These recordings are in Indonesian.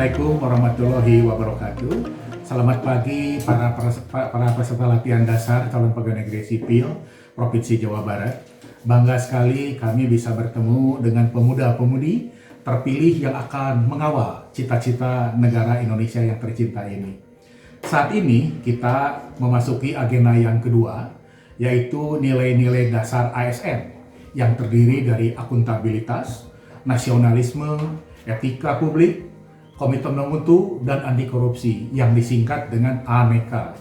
Assalamualaikum warahmatullahi wabarakatuh. Selamat pagi para peserta latihan dasar calon pegawai negeri sipil Provinsi Jawa Barat. Bangga sekali kami bisa bertemu dengan pemuda-pemudi terpilih yang akan mengawal cita-cita negara Indonesia yang tercinta ini. Saat ini kita memasuki agenda yang kedua, yaitu nilai-nilai dasar ASN yang terdiri dari akuntabilitas, nasionalisme, etika publik, komitmen mutu, dan anti korupsi yang disingkat dengan ANEKA.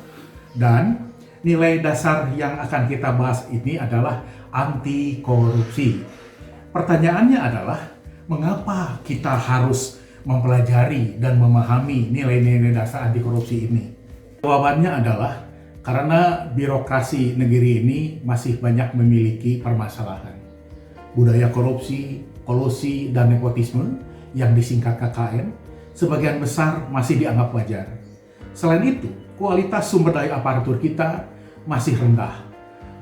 Dan nilai dasar yang akan kita bahas ini adalah anti korupsi. Pertanyaannya adalah, mengapa kita harus mempelajari dan memahami nilai-nilai dasar anti korupsi ini? Jawabannya adalah karena birokrasi negeri ini masih banyak memiliki permasalahan. Budaya korupsi, kolusi, dan nepotisme yang disingkat KKN, sebagian besar masih dianggap wajar. Selain itu, kualitas sumber daya aparatur kita masih rendah,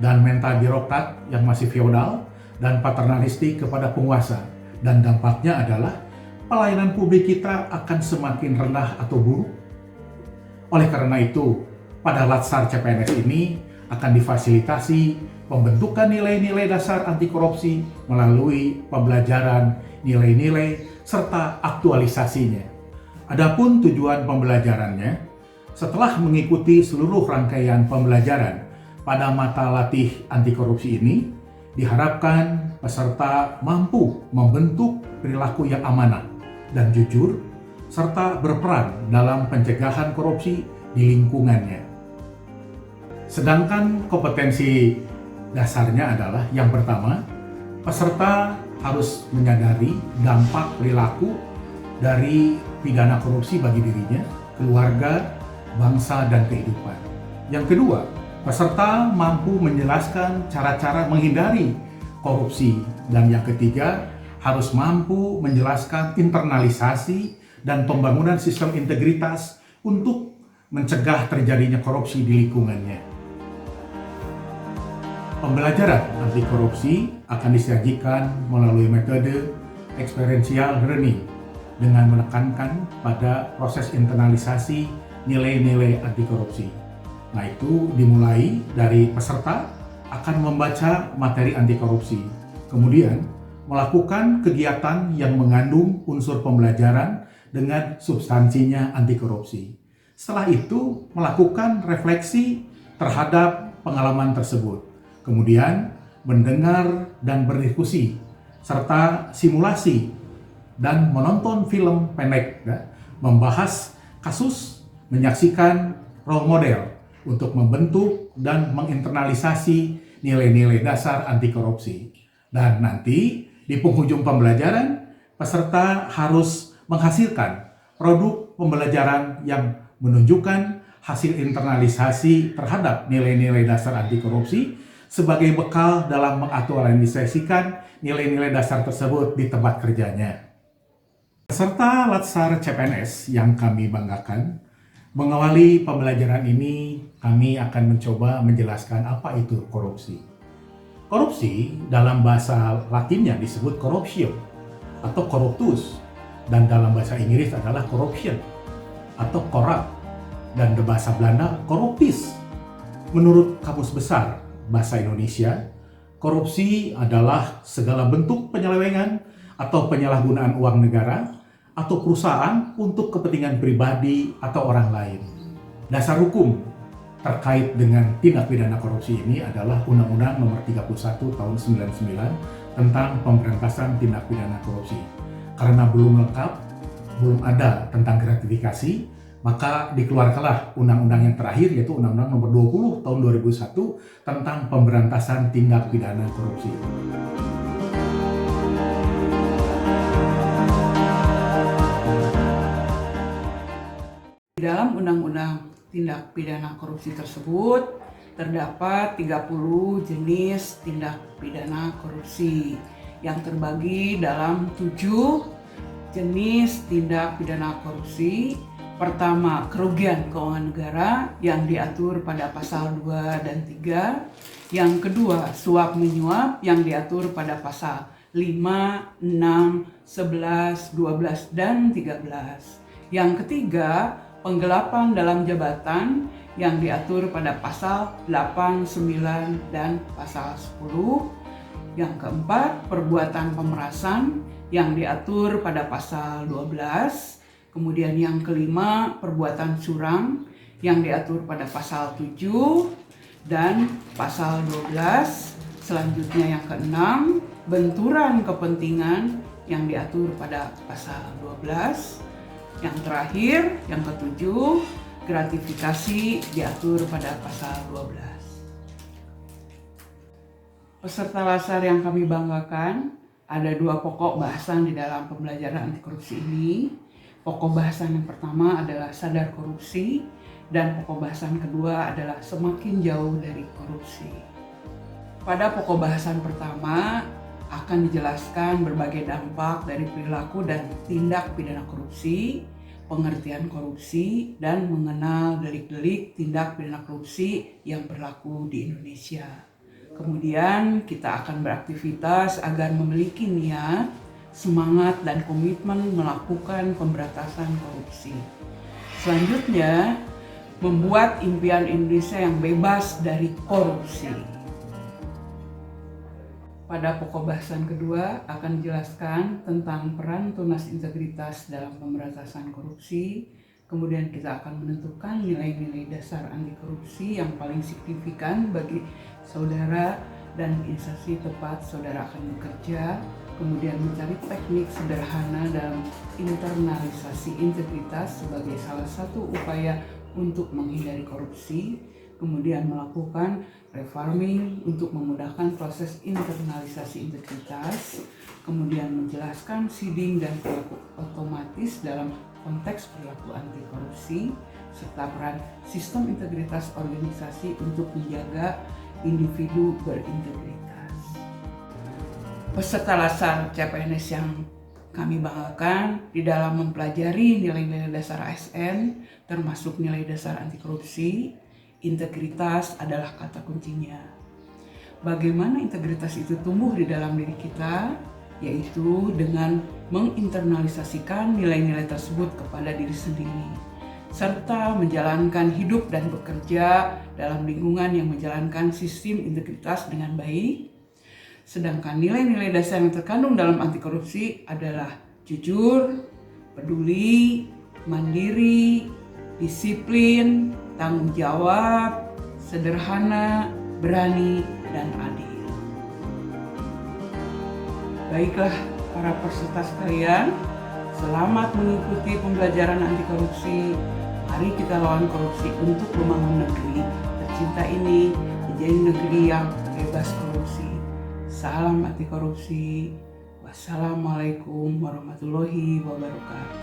dan mental birokrat yang masih feodal dan paternalistik kepada penguasa, dan dampaknya adalah pelayanan publik kita akan semakin rendah atau buruk. Oleh karena itu, pada Latsar CPNS ini akan difasilitasi pembentukan nilai-nilai dasar anti korupsi melalui pembelajaran nilai-nilai serta aktualisasinya. Adapun tujuan pembelajarannya, setelah mengikuti seluruh rangkaian pembelajaran pada mata latih anti korupsi ini, diharapkan peserta mampu membentuk perilaku yang amanah dan jujur, serta berperan dalam pencegahan korupsi di lingkungannya. Sedangkan kompetensi dasarnya adalah yang pertama, peserta harus menyadari dampak perilaku dari pidana korupsi bagi dirinya, keluarga, bangsa, dan kehidupan. Yang kedua, peserta mampu menjelaskan cara-cara menghindari korupsi. Dan yang ketiga, harus mampu menjelaskan internalisasi dan pembangunan sistem integritas untuk mencegah terjadinya korupsi di lingkungannya. Pembelajaran anti korupsi akan disajikan melalui metode experiential learning dengan menekankan pada proses internalisasi nilai-nilai anti korupsi. Nah, itu dimulai dari peserta akan membaca materi anti korupsi, kemudian melakukan kegiatan yang mengandung unsur pembelajaran dengan substansinya anti korupsi. Setelah itu melakukan refleksi terhadap pengalaman tersebut. Kemudian mendengar dan berdiskusi, serta simulasi dan menonton film pendek, membahas kasus, menyaksikan role model untuk membentuk dan menginternalisasi nilai-nilai dasar anti korupsi. Dan nanti di penghujung pembelajaran, peserta harus menghasilkan produk pembelajaran yang menunjukkan hasil internalisasi terhadap nilai-nilai dasar anti korupsi sebagai bekal dalam mengaktualisasikan nilai-nilai dasar tersebut di tempat kerjanya. Peserta Latsar CPNS yang kami banggakan, mengawali pembelajaran ini kami akan mencoba menjelaskan apa itu korupsi. Korupsi dalam bahasa Latinnya disebut corruptio atau corruptus, dan dalam bahasa Inggris adalah corruption atau corrupt, dan di bahasa Belanda corruptis. Menurut Kamus Besar Bahasa Indonesia, korupsi adalah segala bentuk penyelewengan atau penyalahgunaan uang negara atau perusahaan untuk kepentingan pribadi atau orang lain. Dasar hukum terkait dengan tindak pidana korupsi ini adalah Undang-Undang Nomor 31 Tahun 99 tentang pemberantasan tindak pidana korupsi. Karena belum lengkap, belum ada tentang gratifikasi, maka dikeluarkanlah undang-undang yang terakhir, yaitu Undang-Undang Nomor 20 Tahun 2001 tentang pemberantasan tindak pidana korupsi. Di dalam Undang-Undang Tindak Pidana Korupsi tersebut terdapat 30 jenis tindak pidana korupsi yang terbagi dalam 7 jenis tindak pidana korupsi. Pertama, kerugian keuangan negara yang diatur pada pasal 2 dan 3. Yang kedua, suap menyuap yang diatur pada pasal 5, 6, 11, 12, dan 13. Yang ketiga, penggelapan dalam jabatan yang diatur pada pasal 8, 9, dan pasal 10. Yang keempat, perbuatan pemerasan yang diatur pada pasal 12. Kemudian yang kelima, perbuatan curang yang diatur pada pasal 7 dan pasal 12. Selanjutnya yang keenam, benturan kepentingan yang diatur pada pasal 12. Yang terakhir, yang ketujuh, gratifikasi diatur pada pasal 12. Peserta lasar yang kami banggakan, ada 2 pokok bahasan di dalam pembelajaran anti korupsi ini. Pokok bahasan yang pertama adalah sadar korupsi, dan pokok bahasan kedua adalah semakin jauh dari korupsi. Pada pokok bahasan pertama akan dijelaskan berbagai dampak dari perilaku dan tindak pidana korupsi, pengertian korupsi, dan mengenal delik-delik tindak pidana korupsi yang berlaku di Indonesia. Kemudian kita akan beraktivitas agar memiliki niat, semangat, dan komitmen melakukan pemberantasan korupsi. Selanjutnya, membuat impian Indonesia yang bebas dari korupsi. Pada pokok bahasan kedua akan dijelaskan tentang peran tunas integritas dalam pemberantasan korupsi. Kemudian kita akan menentukan nilai-nilai dasar anti korupsi yang paling signifikan bagi saudara dan instansi tempat saudara akan bekerja. Kemudian mencari teknik sederhana dalam internalisasi integritas sebagai salah satu upaya untuk menghindari korupsi. Kemudian melakukan reforming untuk memudahkan proses internalisasi integritas. Kemudian menjelaskan seeding dan perilaku otomatis dalam konteks perilaku anti korupsi, serta peran sistem integritas organisasi untuk menjaga individu berintegritas. Peserta lasar CPNS yang kami banggakan di dalam mempelajari nilai-nilai dasar ASN, termasuk nilai dasar anti korupsi, integritas adalah kata kuncinya. Bagaimana integritas itu tumbuh di dalam diri kita? Yaitu dengan menginternalisasikan nilai-nilai tersebut kepada diri sendiri, serta menjalankan hidup dan bekerja dalam lingkungan yang menjalankan sistem integritas dengan baik. Sedangkan nilai-nilai dasar yang terkandung dalam anti korupsi adalah jujur, peduli, mandiri, disiplin, tanggung jawab, sederhana, berani, dan adil. Baiklah para peserta sekalian, selamat mengikuti pembelajaran anti korupsi. Mari kita lawan korupsi untuk membangun negeri tercinta ini menjadi negeri yang bebas korupsi. Salam anti korupsi. Wassalamualaikum warahmatullahi wabarakatuh.